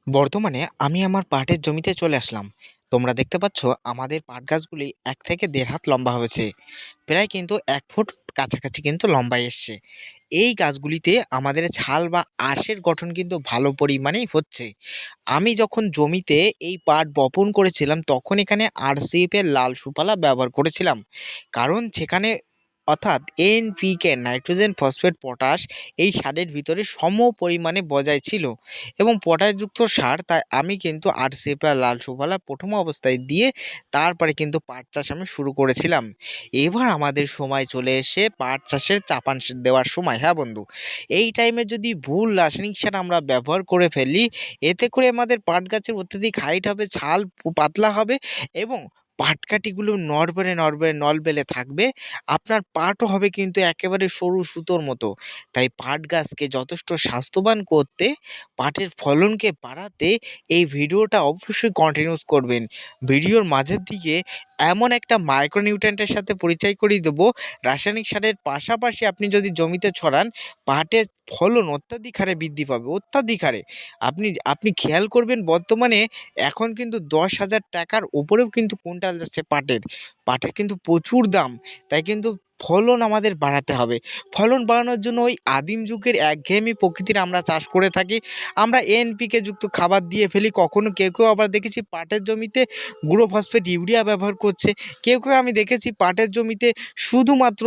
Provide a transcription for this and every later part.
বর্তমানে আমি আমার পাটের জমিতে চলে আসলাম। তোমরা দেখতে পাচ্ছ আমাদের পাট গাছগুলি ১ থেকে ১.৫ হাত লম্বা হয়েছে। প্রায় কিন্তু ১ ফুট কাছাকাছি কিন্তু লম্বায় এসছে। এই গাছগুলিতে আমাদের ছাল বা আঁশের গঠন কিন্তু ভালো পরিমাণেই হচ্ছে। আমি যখন জমিতে এই পাট বপন করেছিলাম তখন এখানে আরসিএফ এর লাল সুপালা ব্যবহার করেছিলাম। কারণ সেখানে অর্থাৎ এনপিকে নাইট্রোজেন, ফসফেট, পটাশ এই সারের ভিতরে সম পরিমাণে বজায় ছিল এবং পটাশযুক্ত সার তাই আমি কিন্তু আরসিএফ আর লাল সুফলা প্রথম অবস্থায় দিয়ে তারপরে কিন্তু পাট চাষ আমি শুরু করেছিলাম। এবার আমাদের সময় চলে এসে পাট চাষের চাপান দেওয়ার সময়। হ্যাঁ বন্ধু, এই টাইমে যদি ভুল রাসায়নিক সার আমরা ব্যবহার করে ফেলি, এতে করে আমাদের পাট গাছের অত্যধিক হাইট হবে, ছাল পাতলা হবে এবং পাটকাঠিগুলো নড়বড়ে নড়বড়ে নলবেলে থাকবে। আপনার পাটও হবে কিন্তু একেবারে সরু সুতোর মতো। তাই পাট গাছকে যথেষ্ট স্বাস্থ্যবান করতে, পাটের ফলনকে বাড়াতে এই ভিডিওটা অবশ্যই কন্টিনিউস করবেন। ভিডিওর মাঝের দিকে এমন একটা মাইক্রোনিউট্রিয়েন্টের সাথে পরিচয় করিয়ে দেবো, রাসায়নিক সারের পাশাপাশি আপনি যদি জমিতে ছড়ান, পাটের ফলন অত্যাধিক হারে বৃদ্ধি পাবে, অত্যাধিক হারে। আপনি আপনি খেয়াল করবেন বর্তমানে এখন কিন্তু ১০,০০০ টাকার উপরেও কিন্তু কুইন্টাল যাচ্ছে পাটের। পাটের কিন্তু প্রচুর দাম। তাই কিন্তু ফলন আমাদের বাড়াতে হবে। ফলন বাড়ানোর জন্য ওই আদিম যুগের একঘেয়েমি প্রকৃতির আমরা চাষ করে থাকি। আমরা এনপিকে যুক্ত খাবার দিয়ে ফেলি। কখনো কেউ কেউ আবার দেখেছি পাটের জমিতে গুঁড়ো ফসফেট ইউরিয়া ব্যবহার করছে। কেউ কেউ আমি দেখেছি পাটের জমিতে শুধুমাত্র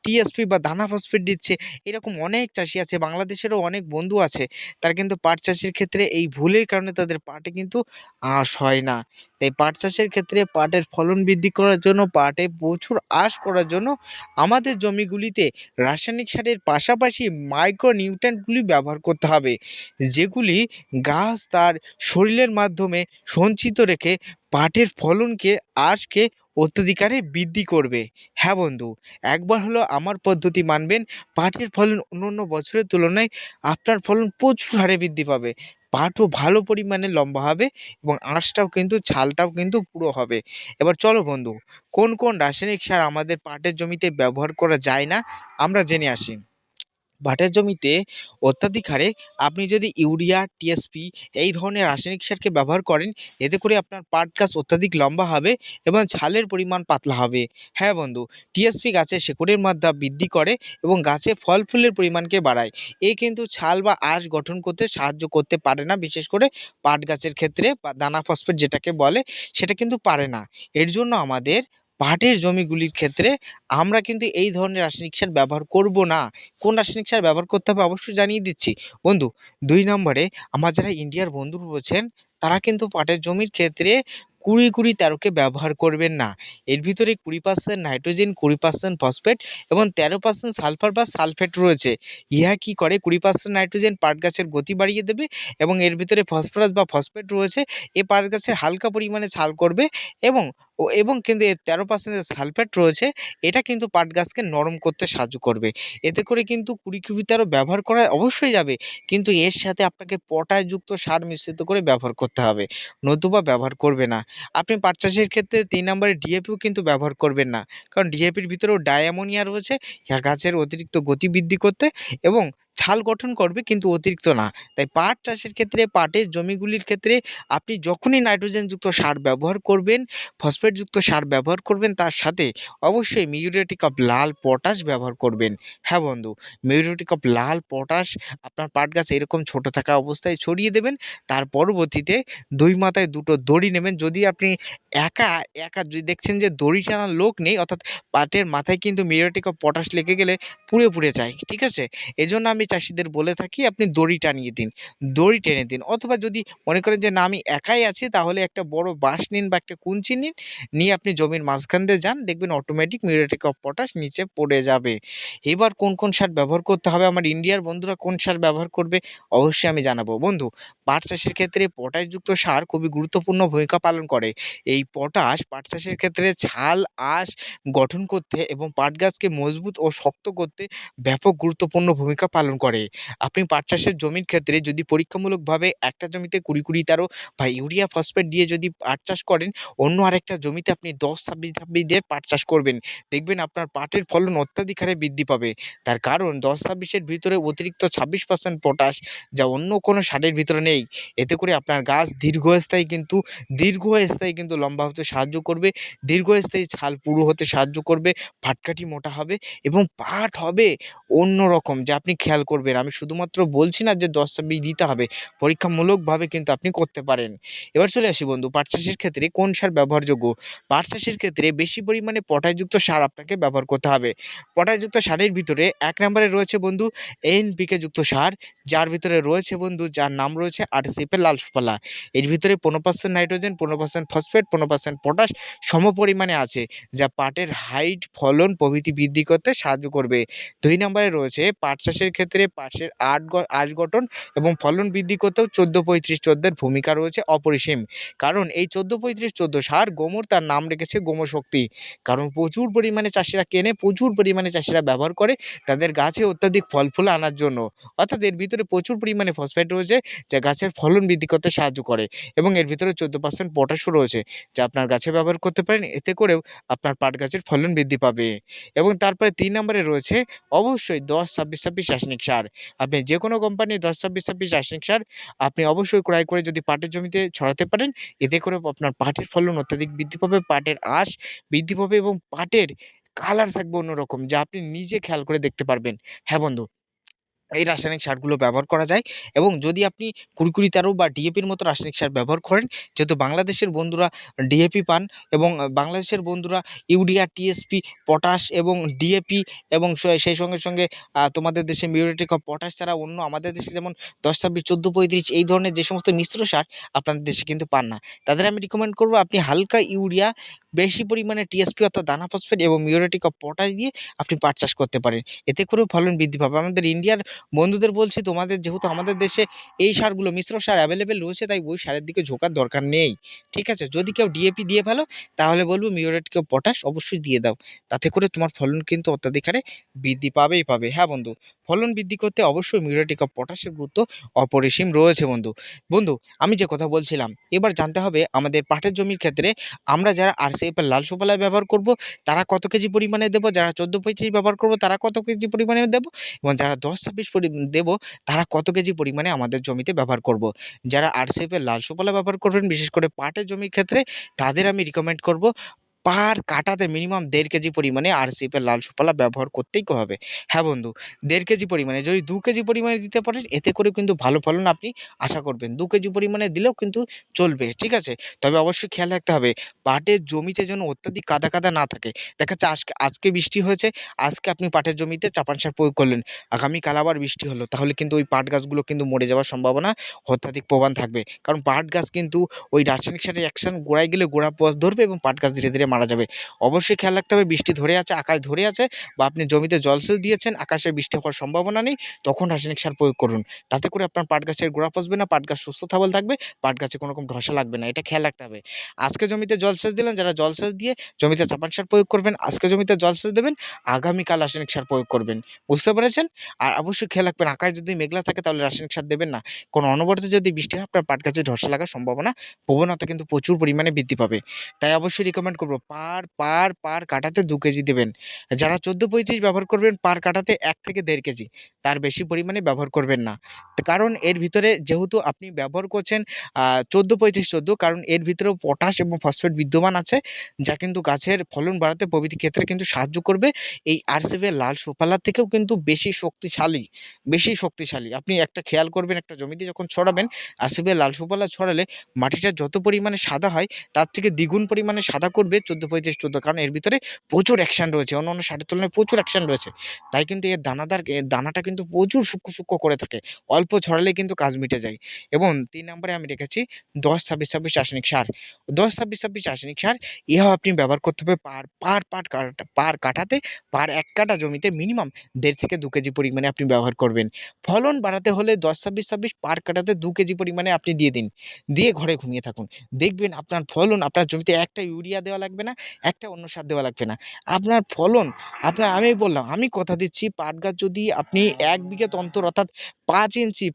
টিএসপি বা দানা ফসফেট দিচ্ছে। এরকম অনেক চাষি আছে, বাংলাদেশেরও অনেক বন্ধু আছে। তারা কিন্তু পাট চাষের ক্ষেত্রে এই ভুলের কারণে তাদের পাটে কিন্তু আঁশ হয় না। তাই পাট চাষের ক্ষেত্রে পাটের ফলন বৃদ্ধি করার জন্য, পাটে প্রচুর আঁশ করার জন্য আমাদের জমিগুলিতে রাসায়নিক সারের পাশাপাশি মাইক্রো নিউট্রিয়েন্টগুলি ব্যবহার করতে হবে, যেগুলি গাছ তার শরীরের মাধ্যমে সঞ্চিত রেখে পাটের ফলনকে, আঁশকে অত্যধিক হারে বৃদ্ধি করবে। হ্যাঁ বন্ধু, একবার হলো আমার পদ্ধতি মানবেন, পাটের ফলন অন্য বছরের তুলনায় আপনার ফলন প্রচুর হারে বৃদ্ধি পাবে। পাটও ভালো পরিমাণে লম্বা হবে এবং আঁশটাও কিন্তু, ছালটাও কিন্তু পুরো হবে। এবার চলো বন্ধু, কোন কোন রাসায়নিক সার আমাদের পাটের জমিতে ব্যবহার করা যায় না আমরা জেনে আসি। পাটের জমিতে অত্যাধিক হারে আপনি যদি ইউরিয়া, টিএসপি এই ধরনের রাসায়নিক সারকে ব্যবহার করেন, এতে করে আপনার পাট গাছ অত্যাধিক লম্বা হবে এবং ছালের পরিমাণ পাতলা হবে। হ্যাঁ বন্ধু, টিএসপি গাছের শেকড়ের মাত্রা বৃদ্ধি করে এবং গাছে ফল ফুলের পরিমাণকে বাড়ায়। এ কিন্তু ছাল বা আঁশ গঠন করতে সাহায্য করতে পারে না, বিশেষ করে পাট গাছের ক্ষেত্রে বা দানা ফসফেট যেটাকে বলে, সেটা কিন্তু পারে না। এর জন্য আমাদের পাটের জমিগুলির ক্ষেত্রে আমরা কিন্তু এই ধরনের রাসায়নিক সার ব্যবহার করব না। কোন রাসায়নিক সার ব্যবহার করতে হবে অবশ্যই জানিয়ে দিচ্ছি বন্ধু। ২ নম্বরে, আমার যারা ইন্ডিয়ার বন্ধু রয়েছেন, তারা কিন্তু পাটের জমির ক্ষেত্রে ২০-২০-১৩কে ব্যবহার করবেন না। এর ভিতরে ২০% নাইট্রোজেন, ২০% ফসফেট এবং ১৩% সালফার বা সালফেট রয়েছে। ইহা কি করে, ২০% নাইট্রোজেন পাট গাছের গতি বাড়িয়ে দেবে এবং এর ভিতরে ফসফরাস বা ফসফেট রয়েছে, এ পাট গাছের হালকা পরিমাণে ছাল করবে এবং এবং কিন্তু এর ১৩% সালফেট রয়েছে, এটা কিন্তু পাট গাছকে নরম করতে সাহায্য করবে। এতে করে কিন্তু ২০-২০-১৩ ব্যবহার করা অবশ্যই যাবে, কিন্তু এর সাথে আপনাকে পটাশযুক্ত সার মিশ্রিত করে ব্যবহার করতে হবে, নতুবা ব্যবহার করবে না। আপনি পাট চাষের ক্ষেত্রে ৩ নম্বরে ডিএপিও কিন্তু ব্যবহার করবেন না। কারণ ডিএপির ভিতরেও ডাই অ্যামোনিয়া রয়েছে, যা গাছের অতিরিক্ত গতি বৃদ্ধি করতে এবং ছাল গঠন করবে, কিন্তু অতিরিক্ত না। তাই পাট চাষের ক্ষেত্রে, পাটের জমিগুলির ক্ষেত্রে আপনি যখনই নাইট্রোজেনযুক্ত সার ব্যবহার করবেন, ফসফেটযুক্ত সার ব্যবহার করবেন, তার সাথে অবশ্যই মিউরেটিক অফ লাল পটাশ ব্যবহার করবেন। হ্যাঁ বন্ধু, মিউরেটিক অফ লাল পটাশ আপনার পাট গাছে এরকম ছোট থাকা অবস্থায় ছড়িয়ে দেবেন। তার পরবর্তীতে ২ মাথায় ২টো দড়ি নেবেন। যদি আপনি একা একা যদি দেখছেন যে দড়ি টানার লোক নেই, অর্থাৎ পাটের মাথায় কিন্তু মিউরেটিক অফ পটাশ লেগে গেলে পুড়ে যায়, ঠিক আছে? এজন্য আমি চাষীদের বলে থাকি আপনি দড়ি টানিয়ে দিন, দড়ি টেনে দিন। অথবা যদি মনে করেন যে না আমি একাই আছি, তাহলে একটা বড় বাঁশ নিন বা একটা কুঞ্চি নিন, নিয়ে আপনি জমির মাঝখান দিয়ে যান, দেখবেন অটোমেটিক মিউরেটিক অফ পটাশ নিচে পড়ে যাবে। এবার কোন কোন সার ব্যবহার করতে হবে, আমার ইন্ডিয়ার বন্ধুরা কোন সার ব্যবহার করবে অবশ্যই আমি জানাবো। বন্ধু, পাট চাষের ক্ষেত্রে পটাশযুক্ত সার খুবই গুরুত্বপূর্ণ ভূমিকা পালন করে। এই পটাশ পাট চাষের ক্ষেত্রে ছাল, আঁশ গঠন করতে এবং পাট গাছকে মজবুত ও শক্ত করতে ব্যাপক গুরুত্বপূর্ণ ভূমিকা পালন করে। আপনি পাট চাষের জমির ক্ষেত্রে যদি পরীক্ষামূলকভাবে একটা জমিতে ২০-২০-১৩ বা ইউরিয়া ফসফেট দিয়ে যদি পাট চাষ করেন, অন্য আরেকটা জমিতে আপনি ১০-২৬-২৬ দিয়ে পাট চাষ করবেন। দেখবেন আপনার পাটের ফলন অত্যাধিক হারে বৃদ্ধি পাবে। তার কারণ ১০-২৬ এর ভিতরে অতিরিক্ত ২৬% পটাশ, যা অন্য কোনো সারের ভিতরে নেই। নেই। এতে করে আপনার গাছ দীর্ঘস্থায়ী কিন্তু লম্বা হতে সাহায্য করবে, দীর্ঘস্থায়ী ছাল পুরু হতে সাহায্য করবে, পাটকাঠি মোটা হবে এবং পাট হবে অন্যরকম, যা আপনি খেয়াল করবেন। আমি শুধুমাত্র বলছি না যে ১০-২৬ দিতে হবে, পরীক্ষামূলকভাবে কিন্তু আপনি করতে পারেন। এবার চলে আসি বন্ধু, পাট চাষের ক্ষেত্রে কোন সার ব্যবহারযোগ্য? পাট চাষের ক্ষেত্রে বেশি পরিমাণে পটাশযুক্ত সার আপনাকে ব্যবহার করতে হবে। পটাশযুক্ত সারের ভিতরে ১ নম্বরে রয়েছে বন্ধু এনপিকে যুক্ত সার, যার ভিতরে রয়েছে বন্ধু, যার নাম রয়েছে আরসিএফের লাল সুফলা। এর ভিতরে ১৫% নাইট্রোজেন, ১৫% ফসফেট, ১৫% পটাশ সমপরিমাণে আছে, যা পাটের হাইট, ফলন প্রভৃতি বৃদ্ধি করতে সাহায্য করবে। ২ নম্বরে রয়েছে পাট চাষের ক্ষেত্রে পাটের আঁশ গঠন এবং ফলন বৃদ্ধি করতেও ১৪-৩৫-১৪ এর ভূমিকা রয়েছে অপরিসীম। কারণ এই ১৪-৩৫-১৪ সার গোমর তার নাম রেখেছে গোমর শক্তি। কারণ প্রচুর পরিমাণে চাষিরা কেনে, প্রচুর পরিমাণে চাষিরা ব্যবহার করে তাদের গাছে অত্যাধিক ফল ফুল আনার জন্য। অর্থাৎ এর ভিতরে প্রচুর পরিমাণে ফসফেট রয়েছে, যা গাছের ফলন বৃদ্ধি করতে সাহায্য করে এবং এর ভিতরে ১৪% পটাশও রয়েছে, যা আপনার গাছে ব্যবহার করতে পারেন। এতে করেও আপনার পাট গাছের ফলন বৃদ্ধি পাবে। এবং তারপরে ৩ নম্বরে রয়েছে অবশ্যই ১০-২৬-২৬ রাসায়নিক সার। আপনি যেকোনো কোম্পানির ১০-২৬-২৬ রাসায়নিক সার আপনি অবশ্যই ক্রয় করে যদি পাটের জমিতে ছড়াতে পারেন, এতে করে আপনার পাটের ফলন অত্যাধিক বৃদ্ধি পাবে, পাটের আঁশ বৃদ্ধি পাবে এবং পাটের কালার থাকবে অন্যরকম, যা আপনি নিজে খেয়াল করে দেখতে পারবেন। হ্যাঁ বন্ধু, এই রাসায়নিক সারগুলো ব্যবহার করা যায় এবং যদি আপনি ২০-২০-১৩ বা ডিএপির মতো রাসায়নিক সার ব্যবহার করেন, যেহেতু বাংলাদেশের বন্ধুরা ডিএপি পান এবং বাংলাদেশের বন্ধুরা ইউরিয়া, টিএসপি, পটাশ এবং ডিএপি এবং সেই সঙ্গে তোমাদের দেশে মিউরেট অফ পটাশ ছাড়া অন্য আমাদের দেশে যেমন ১০-২৬, ১৪-৩৫ এই ধরনের যে সমস্ত মিশ্র সার আপনাদের দেশে কিন্তু পান না। তাদের আমি রিকমেন্ড করব আপনি হালকা ইউরিয়া, বেশি পরিমাণে টিএসপি অর্থাৎ দানা ফসফেট এবং মিউরেট অফ পটাশ দিয়ে আপনি পাট চাষ করতে পারেন। এতে করেও ফলন বৃদ্ধি পাবে। আমাদের ইন্ডিয়ার বন্ধুদের বলছি, তোমাদের যেহেতু আমাদের দেশে এই সারগুলো মিশ্র সার অ্যাভেলেবেল রয়েছে, তাই ওই সারের দিকে ঝোঁকার দরকার নেই। ঠিক আছে? যদি কেউ ডিএপি দিয়ে ফেলো, তাহলে বলব মিউরেট অফ পটাশ অবশ্যই দিয়ে দাও। তাতে করে তোমার ফলন কিন্তু অত্যাধিক হারে বৃদ্ধি পাবেই পাবে। হ্যাঁ বন্ধু, ফলন বৃদ্ধি করতে অবশ্যই মিউরেট অফ পটাশের গুরুত্ব অপরিসীম রয়েছে বন্ধু। বন্ধু, আমি যে কথা বলছিলাম, এবার জানতে হবে আমাদের পাটের জমির ক্ষেত্রে আমরা যারা আরসিএফ এর লাল সুফলা ব্যবহার করব, তারা কত কেজি পরিমাণে দেব? যারা ১৪-৩৫ ব্যবহার করব, তারা কত কেজি পরিমাণে দেব? এবং যারা ১০-২৬ দেব, তারা কত কেজি পরিমাণে আমাদের জমিতে ব্যবহার করব। যারা আরসিএফ এর লাল সুফলা ব্যবহার করবেন, বিশেষ করে পাটের জমির ক্ষেত্রে, তাদের আমি রিকমেন্ড করব পার কাঠাতে মিনিমাম ১.৫ কেজি পরিমাণে আরসিএফ এর লাল সুফলা ব্যবহার করতেই হবে। হ্যাঁ বন্ধু, ১.৫ কেজি পরিমাণে, যদি ২ কেজি পরিমাণে দিতে পারেন, এতে করে কিন্তু ভালো ফলন আপনি আশা করবেন। ২ কেজি পরিমাণে দিলেও কিন্তু চলবে, ঠিক আছে? তবে অবশ্যই খেয়াল রাখতে হবে পাটের জমিতে যেন অত্যাধিক কাদা না থাকে। দেখা যাচ্ছে আজকে বৃষ্টি হয়েছে, আজকে আপনি পাটের জমিতে চাপান সার প্রয়োগ করলেন, আগামীকাল আবার বৃষ্টি হলো, তাহলে কিন্তু ওই পাট গাছগুলো কিন্তু মরে যাওয়ার সম্ভাবনা অত্যাধিক প্রবণ থাকবে। কারণ পাট গাছ কিন্তু ওই রাসায়নিক সারের অ্যাকশন গোড়ায় গেলে গোড়া পচ ধরবে এবং পাট গাছ ধীরে ধীরে মারা যাবে। অবশ্যই খেয়াল রাখতে হবে বৃষ্টি ধরে আছে, আকাশ ধরে আছে, বা আপনি জমিতে জলসেচ দিয়েছেন, আকাশে বৃষ্টি হওয়ার সম্ভাবনা নেই, তখন রাসায়নিক সার প্রয়োগ করুন। তাতে করে আপনার পাট গাছের গোড়া পচবে না, পাট গাছ সুস্থ সবল থাকবে, পাট গাছে কোনো রকম ধসা লাগবে না। এটা খেয়াল রাখতে হবে। আজকে জমিতে জলসেচ দিলেন, যারা জলসেচ দিয়ে জমিতে চাপান সার প্রয়োগ করবেন, আজকে জমিতে জলসেচ দেবেন, আগামীকাল রাসায়নিক সার প্রয়োগ করবেন। বুঝতে পেরেছেন? আর অবশ্যই খেয়াল রাখবেন আকাশ যদি মেঘলা থাকে, তাহলে রাসায়নিক সার দেবেন না। কোনো অনবরত যদি বৃষ্টি হয়, আপনার পাট গাছে ধসা লাগার প্রবণতা কিন্তু প্রচুর পরিমাণে বৃদ্ধি পাবে। তাই অবশ্যই রিকমেন্ড করব পার কাঠাতে ২ কেজি দেবেন। যারা ১৪-৩৫ ব্যবহার করবেন, পার কাঠাতে ১ থেকে ১.৫ কেজি। তার বেশি পরিমাণে ব্যবহার করবেন না। কারণ এর ভিতরে যেহেতু আপনি ব্যবহার করছেন ১৪-৩৫-১৪, কারণ এর ভিতরেও পটাশ এবং ফসফেট বিদ্যমান আছে, যা কিন্তু গাছের ফলন বাড়াতে প্রভৃতি ক্ষেত্রে কিন্তু সাহায্য করবে। এই আরসিএফ এর লাল সুফলার থেকেও কিন্তু বেশি শক্তিশালী। আপনি একটা খেয়াল করবেন, একটা জমিতে যখন ছড়াবেন, আরসিএফ এর লাল সুফলা ছড়ালে মাটিটা যত পরিমাণে সাদা হয়, তার থেকে দ্বিগুণ পরিমাণে সাদা করবে ১৪-৩৫-১৪, কারণ এর ভিতরে প্রচুর অ্যাকশন রয়েছে। অন্যান্য সারের তুলনায় প্রচুর অ্যাকশন রয়েছে। তাই কিন্তু এর দানাটা কিন্তু প্রচুর সূক্ষ্ম করে থাকে। অল্প ছড়ালেই কিন্তু কাজ মিটে যায়। এবং ৩ নম্বরে আমি রেখেছি ১০-২৬-২৬ রাসায়নিক সার। ১০-২৬-২৬ রাসায়নিক সার ইহাও আপনি ব্যবহার করতে হবে পার কাঠাতে, পার ১ কাঠা জমিতে মিনিমাম ১.৫ থেকে ২ কেজি পরিমাণে আপনি ব্যবহার করবেন। ফলন বাড়াতে হলে ১০-২৬-২৬ পার কাঠাতে ২ কেজি পরিমাণে আপনি দিয়ে দিন। দিয়ে ঘরে ঘুমিয়ে থাকুন। দেখবেন আপনার ফলন, আপনার জমিতে একটা ইউরিয়া দেওয়া লাগবে না, একটা অন্য সার দেওয়া লাগবে না। আপনার ফলন, আমি বললাম, আমি কথা দিচ্ছি, পাট গাছ যদি আপনি ১ বিঘে অন্তর অর্থাৎ ৫ ইঞ্চি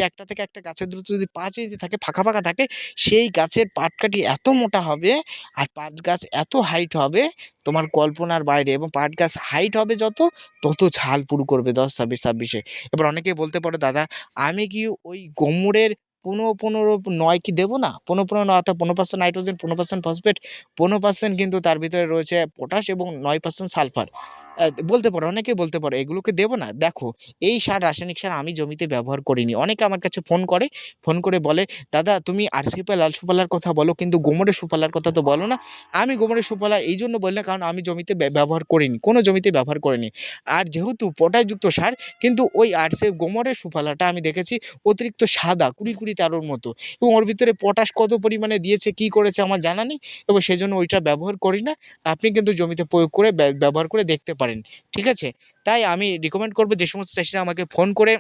একটা থেকে একটা গাছের দূরত্ব যদি ৫ ইঞ্চি থাকে, ফাঁকা থাকে, সেই গাছের পাটকাঠি এত মোটা হবে আর পাট গাছ এত হাইট হবে, তোমার কল্পনার বাইরে। এবং পাট গাছ হাইট হবে যত, তত ঝাল পুরু করবে ১০-২৬-২৬-এ। এবার অনেকেই বলতে পারো, দাদা আমি কি ওই গোমরের 15-15-9 কি দেবো না? 15-15-9 অর্থাৎ 15% নাইট্রোজেন, 15% ফসফেট, 15% কিন্তু তার ভিতরে রয়েছে পটাশ এবং 9% সালফার। বলতে পারো, অনেকেই বলতে পারো এগুলোকে দেবো না? দেখো, এই সার, রাসায়নিক সার আমি জমিতে ব্যবহার করিনি। অনেকে আমার কাছে ফোন করে, ফোন করে বলে, "দাদা তুমি আরসিএফ লাল সুফলার কথা বলো কিন্তু গোমরের সুফলার কথা তো বলো না।" আমি গোমরের সুফলা এইজন্য বলি না কারণ আমি জমিতে ব্যবহার করিনি। কোনো জমিতে ব্যবহার করিনি। আর যেহেতু পটাশযুক্ত সার কিন্তু ওই আরসিএফ গোমরের সুফলাটা আমি দেখেছি অতিরিক্ত সাদা কুড়ি তেরোর মতো এবং ওর ভিতরে পটাশ কত পরিমাণে দিয়েছে, কি করেছে আমার জানা নেই এবং সেজন্য ওইটা ব্যবহার করি না। আপনি কিন্তু জমিতে প্রয়োগ করে ব্যবহার করে দেখতে পারেন। ঠিক আছে? তাই আমি রিকমেন্ড করব যে সমস্ত চাষীরা আমাকে ফোন করে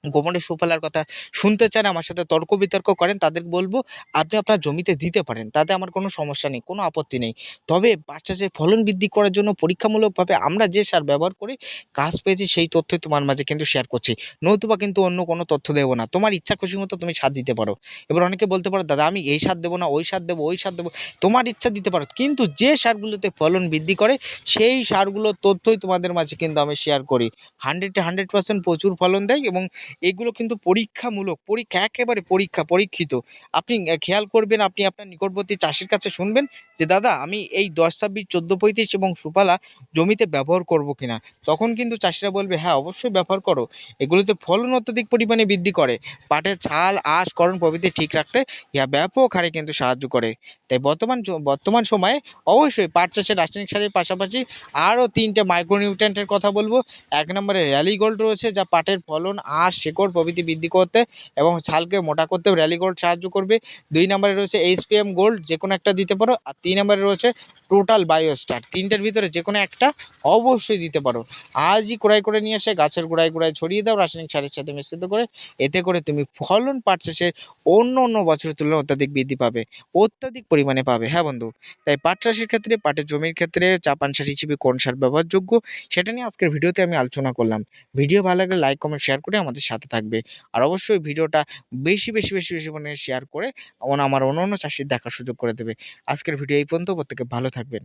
গোমরের সুফলার কথা শুনতে চান, আমার সাথে তর্ক বিতর্ক করেন, তাদের বলব আপনি আপনার জমিতে দিতে পারেন। তাতে আমার কোনো সমস্যা নেই, কোনো আপত্তি নেই। তবে পাট চাষের ফলন বৃদ্ধি করার জন্য পরীক্ষামূলকভাবে আমরা যে সার ব্যবহার করে কাজ পেয়েছি সেই তথ্যই তোমার মাঝে কিন্তু শেয়ার করছি। নতুবা কিন্তু অন্য কোনো তথ্য দেব না। তোমার ইচ্ছা খুশি মতো তুমি সার দিতে পারো। এবার অনেকে বলতে পারো, "দাদা আমি এই সার দেবো না, ওই সার দেবো, ওই সার দেবো।" তোমার ইচ্ছা দিতে পারো। কিন্তু যে সারগুলোতে ফলন বৃদ্ধি করে সেই সারগুলোর তথ্যই তোমাদের মাঝে কিন্তু আমি শেয়ার করি। 100 এ 100% প্রচুর ফলন দেয় এবং এগুলো কিন্তু পরীক্ষামূলক, একেবারে পরীক্ষিত। আপনি খেয়াল করবেন, আপনি আপনার নিকটবর্তী চাষীর কাছে শুনবেন যে, "দাদা আমি এই 10-26, 14-35 এবং সুফলা জমিতে ব্যবহার করব কিনা?" তখন কিন্তু চাষীরা বলবে, "হ্যাঁ, অবশ্যই ব্যবহার করো। এগুলোতে ফলন অত্যধিক পরিমাণে বৃদ্ধি করে। পাটের ছাল, আঁশ, করণ প্রভৃতি ঠিক রাখতে ইহা ব্যাপক হারে কিন্তু সাহায্য করে।" তাই বর্তমান সময়ে অবশ্যই পাট চাষে রাসায়নিক সারের পাশাপাশি আরও ৩ টে মাইক্রোনিউট্রিয়েন্টের কথা বলব। ১ নম্বরে র‍্যালি গোল্ড রয়েছে যা পাটের ফলন, আঁশ, শেকড় প্রভৃতি বৃদ্ধি করতে এবং ছালকে মোটা করতেও র‍্যালি গোল্ড সাহায্য করবে। ২ নম্বরে রয়েছে এইচপিএম গোল্ড, যেকোনো একটা দিতে পারো। আর ৩ নম্বরে রয়েছে টোটাল বায়োস্টার। ৩ টের ভিতরে যেকোনো একটা অবশ্যই দিতে পারো। আজই ক্রয় করে নিয়ে এসে গাছের গোড়ায় ছড়িয়ে দাও রাসায়নিক সারের সাথে মিশ্রিত করে। এতে করে তুমি ফলন পাট চাষের অন্য বছরের তুলনায় অত্যাধিক বৃদ্ধি পাবে। অত্যাধিক পরিমাণে পাবে। হ্যাঁ বন্ধু, তাই পাট চাষের ক্ষেত্রে, পাটের জমির ক্ষেত্রে চাপান সার হিসেবে কোন সার ব্যবহারযোগ্য সেটা নিয়ে আজকের ভিডিওতে আমি আলোচনা করলাম। ভিডিও ভালো লাগলে লাইক, কমেন্ট, শেয়ার করে আমাদের সাথে থাকবে। আর অবশ্যই ভিডিওটা বেশি পরিমাণে শেয়ার করে আমার অন্যান্য চাষীর দেখার সুযোগ করে দেবে। আজকের ভিডিও এই পর্যন্ত। প্রত্যেকে ভালো থাকবেন।